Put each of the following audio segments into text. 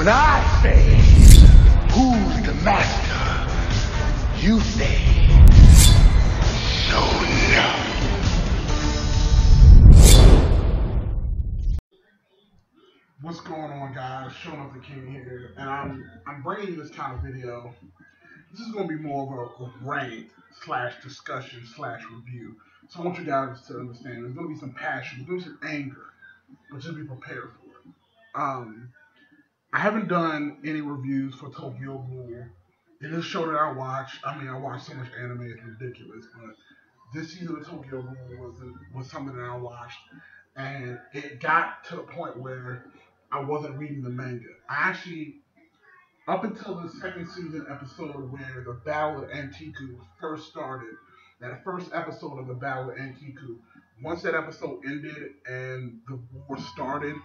When I say, who's the master? You say, no. What's going on, guys? Showing up the King here, and I'm bringing you this kind of video. This is going to be more of a rant slash discussion slash review. So I want you guys to understand there's going to be some passion, there's going to be some anger, but just be prepared for it. I haven't done any reviews for Tokyo Ghoul. It is a show that I watch. I mean, I watch so much anime, it's ridiculous. But this season of Tokyo Ghoul was something that I watched, and it got to the point where I wasn't reading the manga. I actually, up until the second season episode where the Battle of Antiku first started, that first episode of the Battle of Antiku, once that episode ended and the war started,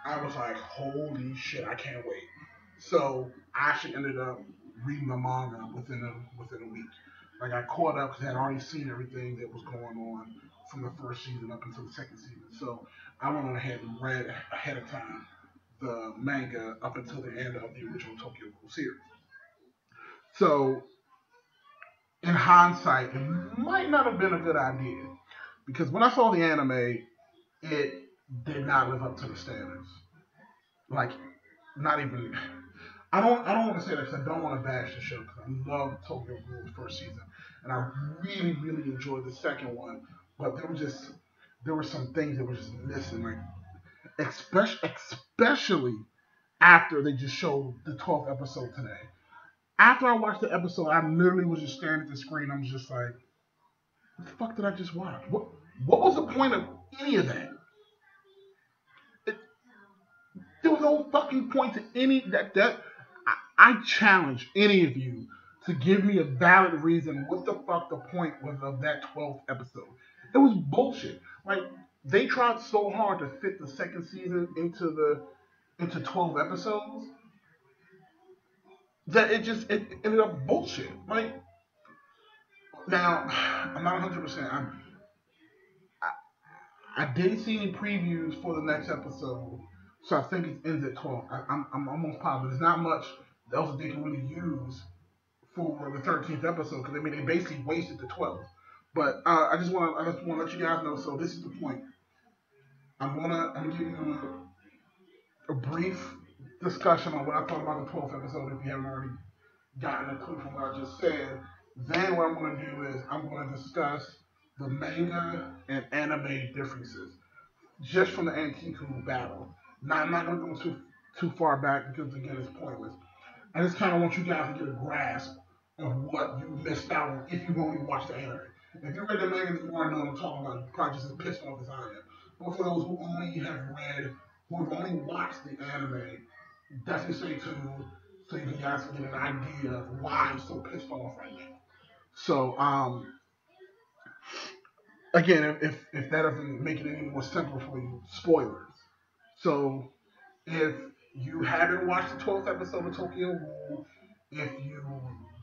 I was like, holy shit, I can't wait. So I actually ended up reading the manga within a week. Like, I caught up because I had already seen everything that was going on from the first season up until the second season. So I went on ahead and read ahead of time the manga up until the end of the original Tokyo Ghoul series. So in hindsight, it might not have been a good idea, because when I saw the anime, it did not live up to the standards. Like, not even. I don't want to say that because I don't want to bash the show, because I love Tokyo Ghoul's first season, and I really enjoyed the second one. But there were some things that were just missing, like especially after they just showed the 12th episode today. After I watched the episode, I literally was just staring at the screen. I'm just like, what the fuck did I just watch? What was the point of any of that? There was no fucking point to any that. I challenge any of you to give me a valid reason what the fuck the point was of that 12th episode. It was bullshit. Like, they tried so hard to fit the second season into 12 episodes that it ended up bullshit. Like, now, I'm not 100%. I didn't see any previews for the next episode, so I think it ends at 12. I'm almost positive. There's not much else that they can really use for the 13th episode, because they basically wasted the 12th. But I just want to let you guys know. So this is the point. I'm gonna give you a brief discussion on what I thought about the 12th episode, if you haven't already gotten a clue from what I just said. Then what I'm going to do is I'm going to discuss the manga and anime differences just from the Antiku battle. Now, I'm not going to go too far back, because again, it's pointless. I just kind of want you guys to get a grasp of what you missed out on if you've only watched the anime. If you read the manga and you want to know what I'm talking about, you're probably just as pissed off as I am. But for those who only have read, who have only watched the anime, definitely stay tuned so you guys can get an idea of why I'm so pissed off right now. So, again, if that doesn't make it any more simple for you, spoilers. So, if you haven't watched the 12th episode of Tokyo Ghoul, if you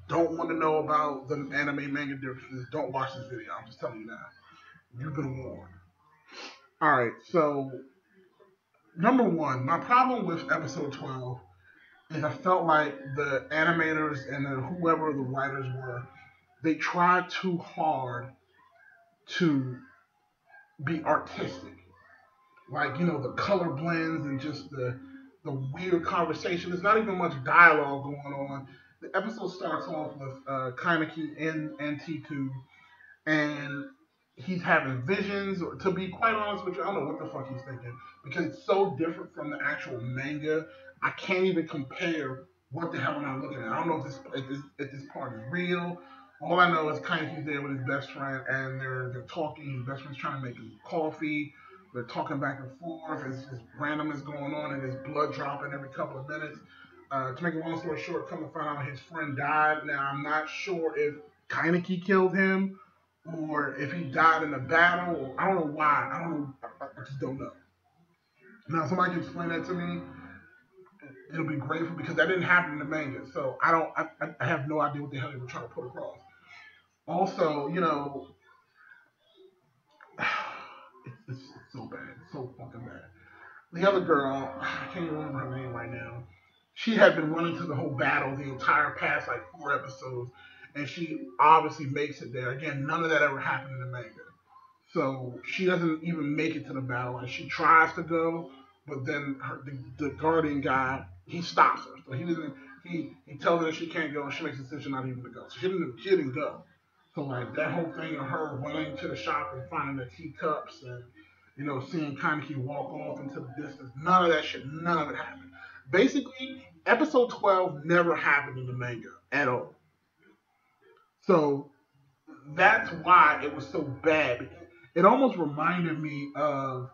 don't want to know about the anime manga differences, don't watch this video. I'm just telling you now. You've been warned. Alright, so number one, my problem with episode 12 is I felt like the animators and whoever the writers were, they tried too hard to be artistic. Like, the color blends and just the weird conversation. There's not even much dialogue going on. The episode starts off with Kaneki in Antiku, and he's having visions. Or, to be quite honest with you, I don't know what the fuck he's thinking, because it's so different from the actual manga. I can't even compare what the hell am I looking at. I don't know if this part is real. All I know is Kaneki's there with his best friend, and they're talking. His best friend's trying to make him coffee. They're talking back and forth. It's just randomness going on, and his blood dropping every couple of minutes. To make a long story short, come to find out his friend died. Now, I'm not sure if Kaneki killed him or if he died in a battle. Or I don't know why. I just don't know. Now, if somebody can explain that to me, it'll be grateful, because that didn't happen in the manga. So I have no idea what the hell they were trying to put across. Also, it's so bad. It's so fucking bad. The other girl, I can't even remember her name right now. she had been running to the whole battle the entire past like 4 episodes, and she obviously makes it there. Again, none of that ever happened in the manga. So she doesn't even make it to the battle, and she tries to go, but then the guardian guy, he stops her. So he doesn't. He tells her that she can't go, and she makes the decision not even to go. So she didn't go. So like that whole thing of her running to the shop and finding the teacups and seeing Kaneki walk off into the distance, none of that shit, none of it happened. Basically, episode 12 never happened in the manga at all. So that's why it was so bad. It almost reminded me of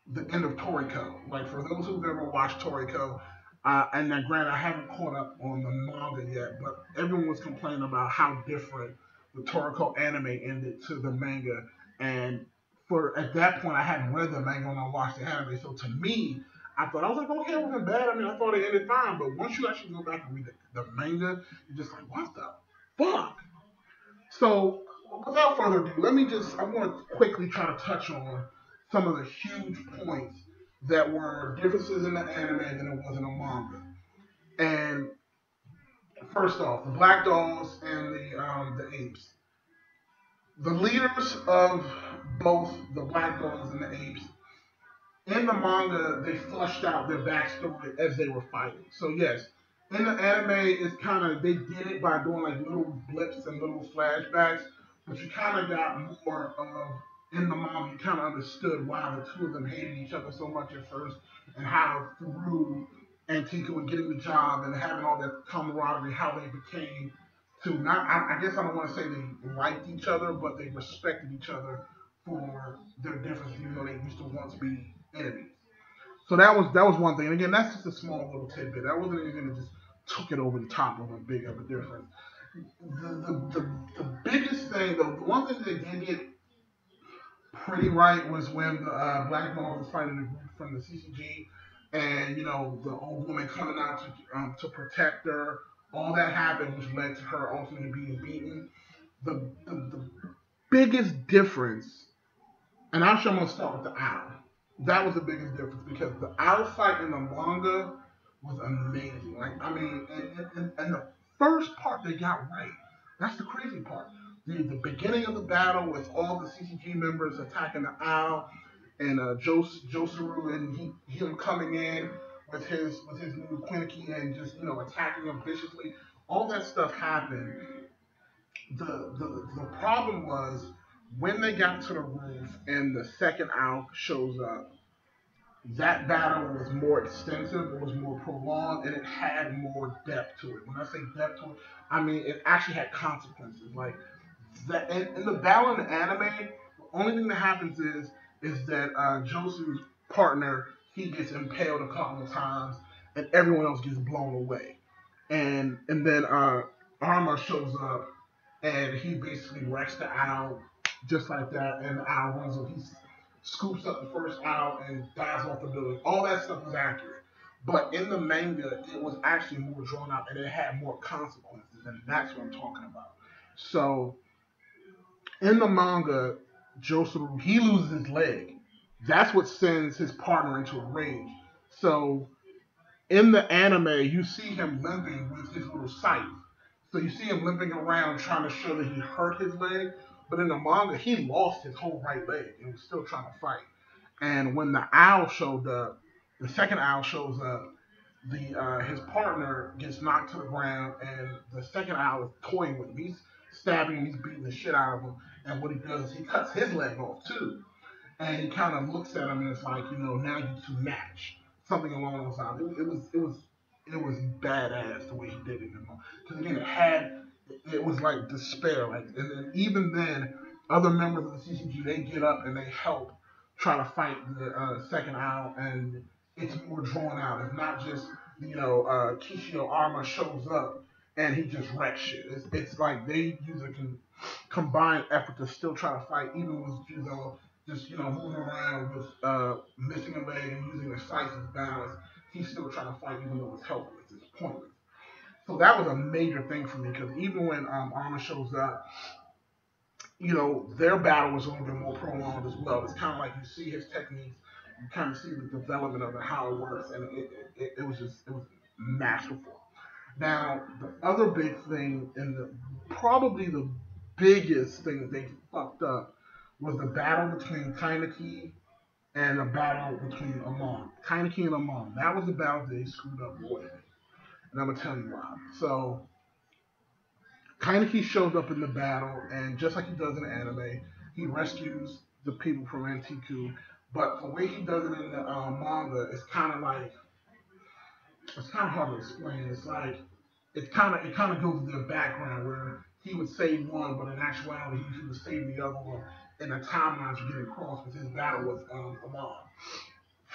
the end of Toriko. Like for those who've ever watched Toriko, and then granted I haven't caught up on the manga yet, but everyone was complaining about how different the Toriko anime ended to the manga. And for at that point I hadn't read the manga when I watched the anime, so to me I was like, okay, it wasn't bad. I mean, I thought it ended fine, but once you actually go back and read the manga, you're just like, what the fuck? So, without further ado, I want to quickly try to touch on some of the huge points that were differences in the anime than it was in the manga. And first off, the Black Dolls and the apes. The leaders of both the Black Dolls and the apes, in the manga, they fleshed out their backstory as they were fighting. So yes, in the anime, it's kind of they did it by doing like little blips and little flashbacks, but you kind of got more of in the manga. You kind of understood why the two of them hated each other so much at first, and how through Antika and getting the job and having all that camaraderie, how they became to not. I guess I don't want to say they liked each other, but they respected each other for their differences, even though they used to once be enemies. So that was one thing. And again, that's just a small little tidbit. That wasn't anything that just took it over the top of a big of a difference. The biggest thing, the one thing they did get pretty right was when the Black Ball was fighting the group from the CCG, and the old woman coming out to protect her. All that happened, which led to her ultimately being beaten. The biggest difference, and I'm sure I'm gonna start with the owl. That was the biggest difference because the owl fight in the manga was amazing. Like I mean, and the first part they got right. That's the crazy part. The beginning of the battle with all the CCG members attacking the owl, and Josuru and him coming in with his new Quincy and just attacking him viciously. All that stuff happened. The problem was when they got to the roof and the second owl shows up. That battle was more extensive, it was more prolonged, and it had more depth to it. When I say depth to it, I mean it actually had consequences. Like that in the battle in the anime, the only thing that happens is that Josu's partner, he gets impaled a couple of times, and everyone else gets blown away. And then Arma shows up, and he basically wrecks the owl just like that, and the owl runs up. He scoops up the first owl and dives off the building. All that stuff was accurate. But in the manga, it was actually more drawn out, and it had more consequences, and that's what I'm talking about. So in the manga, Joseph, he loses his leg. That's what sends his partner into a rage. So in the anime, you see him limping with his little scythe. So you see him limping around trying to show that he hurt his leg. But in the manga, he lost his whole right leg and was still trying to fight. And when the owl showed up, the second owl shows up, his partner gets knocked to the ground, and the second owl is toying with him. He's stabbing him, he's beating the shit out of him. And what he does is he cuts his leg off too. And he kind of looks at him and it's like, now you two match. Something along those lines. It was badass the way he did it. Because again, it was like despair. Like, and then even then, other members of the CCG, they get up and they help try to fight the second owl, and it's more drawn out. It's not just Kishio Arma shows up and he just wrecks shit. It's like they use a combined effort to still try to fight, even with Judo just moving around with missing a leg and using the scythe as balance. He's still trying to fight, even though it's helpless. It's pointless. So that was a major thing for me, because even when Arma shows up, their battle was a little bit more prolonged as well. It's kind of like you see his techniques, You kind of see the development of it, how it works, and it was masterful. Now, the other big thing, and probably the biggest thing that they fucked up, was the battle between Kaneki and the battle between Amon. Kaneki and Amon. That was the battle they screwed up with. And I'm going to tell you why. So, Kaneki shows up in the battle, and just like he does in the anime, he rescues the people from Antiku. But the way he does it in the manga, it's kind of hard to explain. It's like it kind of goes to their background where he would save one, but in actuality he was saving the other one, and the timelines were getting crossed because his battle was Amon.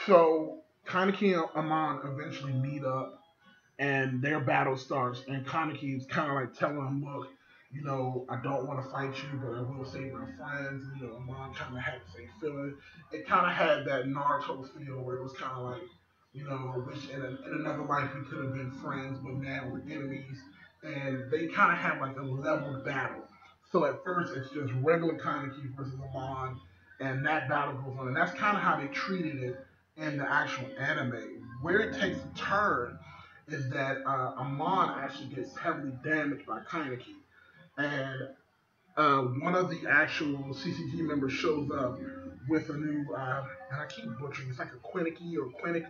So Kaneki and Amon eventually meet up, and their battle starts. And Kaneki is kind of like telling him, "Look, I don't want to fight you, but I will save my friends." And, Amon kind of had the same feeling. It kind of had that Naruto feel where it was kind of like, wish in another life we could have been friends, but now we're enemies. And they kind of have like a leveled battle. So at first it's just regular Kaneki versus Amon, and that battle goes on. And that's kind of how they treated it in the actual anime. Where it takes a turn is that Amon actually gets heavily damaged by Kaneki. And one of the actual CCG members shows up with a new, and I keep butchering, it's like a Quinnicky or Quinnick,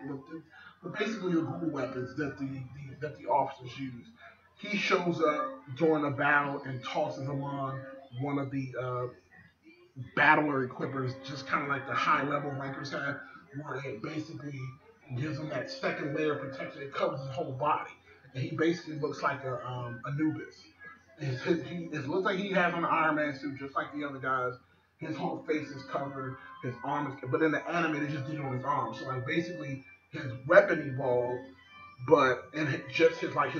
but basically the Ghoul weapons that the officers use. He shows up during a battle and tosses him on one of the battler equippers, just kind of like the high level rankers have, where it basically gives him that second layer of protection. It covers his whole body, and he basically looks like a Anubis. It looks like he has on an Iron Man suit, just like the other guys. His whole face is covered, his arm is, but in the anime they just did it on his arm. So like basically his weapon evolved, but and just his right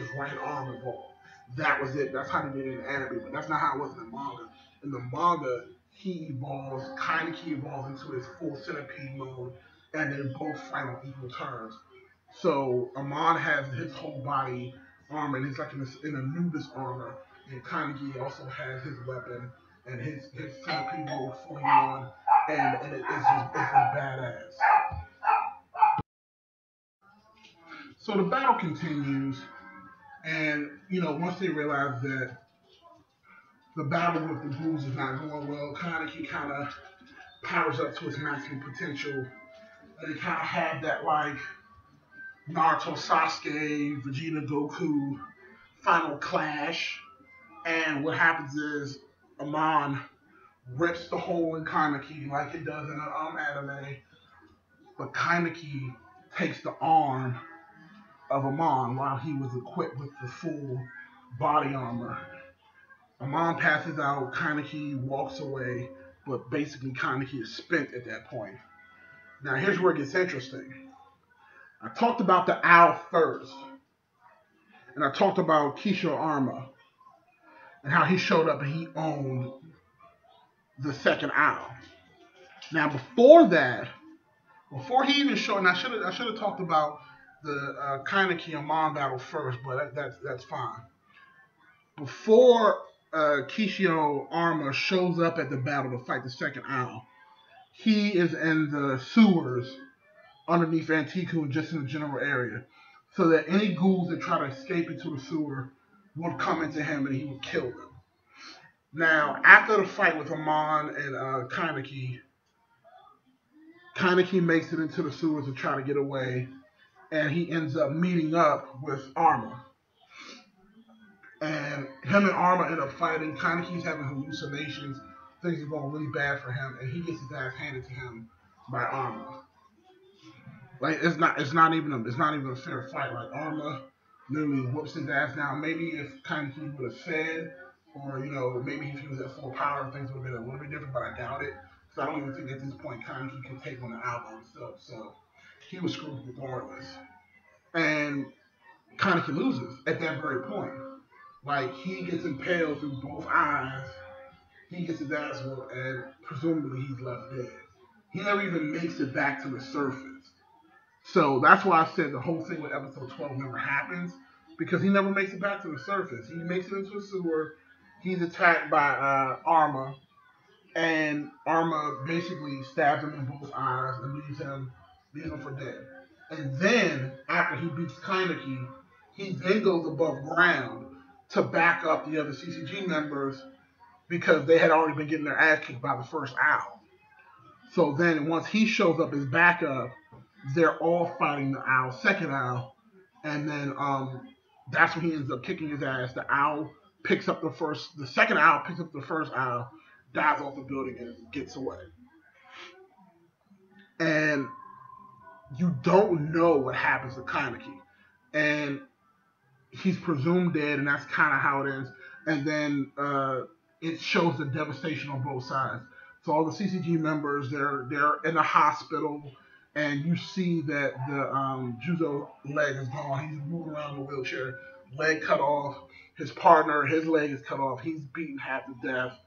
arm evolved. That was it. That's how they did it in the anime, but that's not how it was in the manga. In the manga, he evolves, Kaneki evolves into his full centipede mode, and they both fight on equal terms. So Amon has his whole body armor, and he's like in Anubis armor, and Kaneki also has his weapon and his centipede mode fully on, and it's just badass. So the battle continues, and once they realize that the battle with the Ghouls is not going well, Kaneki kind of powers up to his maximum potential, and they kind of have that like Naruto, Sasuke, Vegeta, Goku final clash. And what happens is Amon rips the hole in Kaneki like it does in the anime, but Kaneki takes the arm of Amon while he was equipped with the full body armor. Amon passes out, Kaneki walks away, but basically Kaneki is spent at that point. Now here's where it gets interesting. I talked about the owl first, and I talked about Kisho Arma and how he showed up and he owned the second owl. Now before that, before he even showed, and I should have talked about the Kaneki Amon battle first, but that's fine. Before Kishio Arma shows up at the battle to fight the second owl, he is in the sewers underneath Antiku, just in the general area, so that any ghouls that try to escape into the sewer would come into him and he would kill them. Now, after the fight with Amon and Kaneki, Kaneki makes it into the sewers to try to get away, and he ends up meeting up with Arma. And him and Arma end up fighting. Kaneki's having hallucinations. Things are going really bad for him, and he gets his ass handed to him by Arma. Like it's not even a fair fight. Like Arma literally whoops his ass down. Maybe if Kaneki would have said, or maybe if he was at full power, things would have been a little bit different. But I doubt it. So I don't even think at this point Kaneki could take on the album himself. So he was screwed regardless. And Kaneki loses at that very point. Like he gets impaled through both eyes. He gets his ass whooped, and presumably he's left dead. He never even makes it back to the surface. So that's why I said the whole thing with episode 12 never happens, because he never makes it back to the surface. He makes it into a sewer. He's attacked by Arma, and Arma basically stabs him in both eyes and leaves him leaves him for dead. And then after he beats Kaneki, he then goes above ground to back up the other CCG members because they had already been getting their ass kicked by the first owl. So then once he shows up as backup, they're all fighting the owl, second owl, and then that's when he ends up kicking his ass. The owl picks up the second owl picks up the first owl, dives off the building and gets away. And you don't know what happens to Kaneki. And he's presumed dead, and that's kind of how it ends. And then it shows the devastation on both sides. So all the CCG members, they're in the hospital, and you see that the Juzo leg is gone. He's moving around in a wheelchair, leg cut off. His partner, his leg is cut off. He's beaten half to death,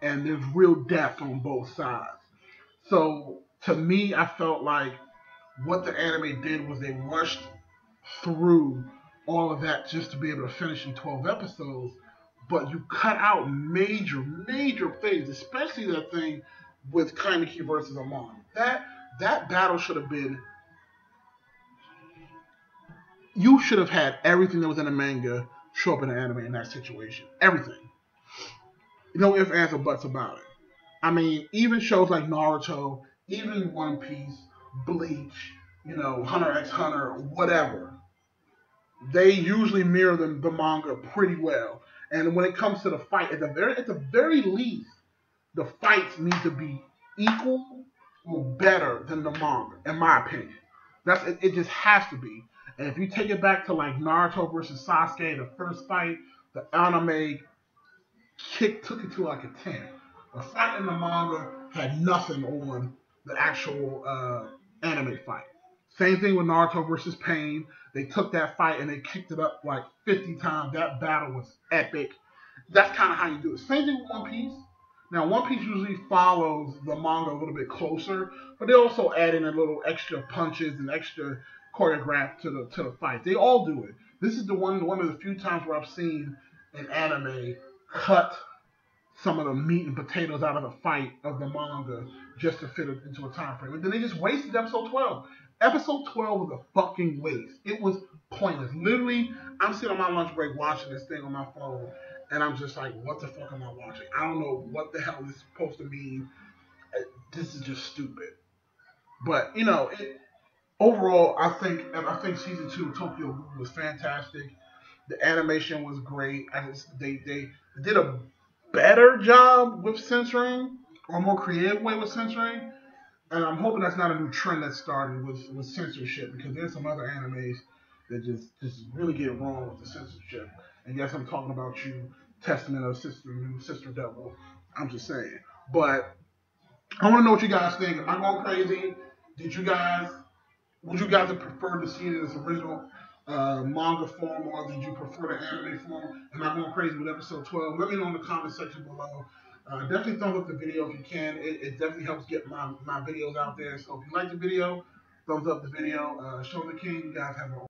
and there's real death on both sides. So to me, I felt like what the anime did was they rushed through all of that just to be able to finish in 12 episodes, but you cut out major things, especially that thing with Kaneki versus Amon. That battle should have been. You should have had everything that was in the manga show up in the anime in that situation. Everything. No ifs, ands, or buts about it. I mean, even shows like Naruto, even One Piece, Bleach, Hunter x Hunter, whatever. They usually mirror the manga pretty well. And when it comes to the fight, at the very least, the fights need to be equal or better than the manga, in my opinion. It just has to be. And if you take it back to like Naruto versus Sasuke, the first fight, the anime took it to like a 10. The fight in the manga had nothing on the actual anime fight. Same thing with Naruto versus Pain. They took that fight and they kicked it up like 50 times. That battle was epic. That's kind of how you do it. Same thing with One Piece. Now, One Piece usually follows the manga a little bit closer, but they also add in a little extra punches and extra choreograph to the fight. They all do it. This is one of the few times where I've seen an anime cut some of the meat and potatoes out of the fight of the manga just to fit it into a time frame. And then they just wasted episode 12. Episode 12 was a fucking waste. It was pointless. Literally, I'm sitting on my lunch break watching this thing on my phone, and I'm just like, what the fuck am I watching? I don't know what the hell this is supposed to mean. This is just stupid. But, overall, I think season 2 of Tokyo Ghoul was fantastic. The animation was great. They did a better job with censoring, or a more creative way with censoring. And I'm hoping that's not a new trend that started with censorship, because there's some other animes that just really get wrong with the censorship. And yes, I'm talking about you, Testament of Sister Devil. I'm just saying. But I want to know what you guys think. Am I going crazy? Would you guys have preferred to see it in its original manga form, or did you prefer the anime form? Am I going crazy with episode 12? Let me know in the comment section below. Definitely thumbs up the video if you can. It definitely helps get my videos out there. So if you like the video, thumbs up the video. Show the King. You guys have an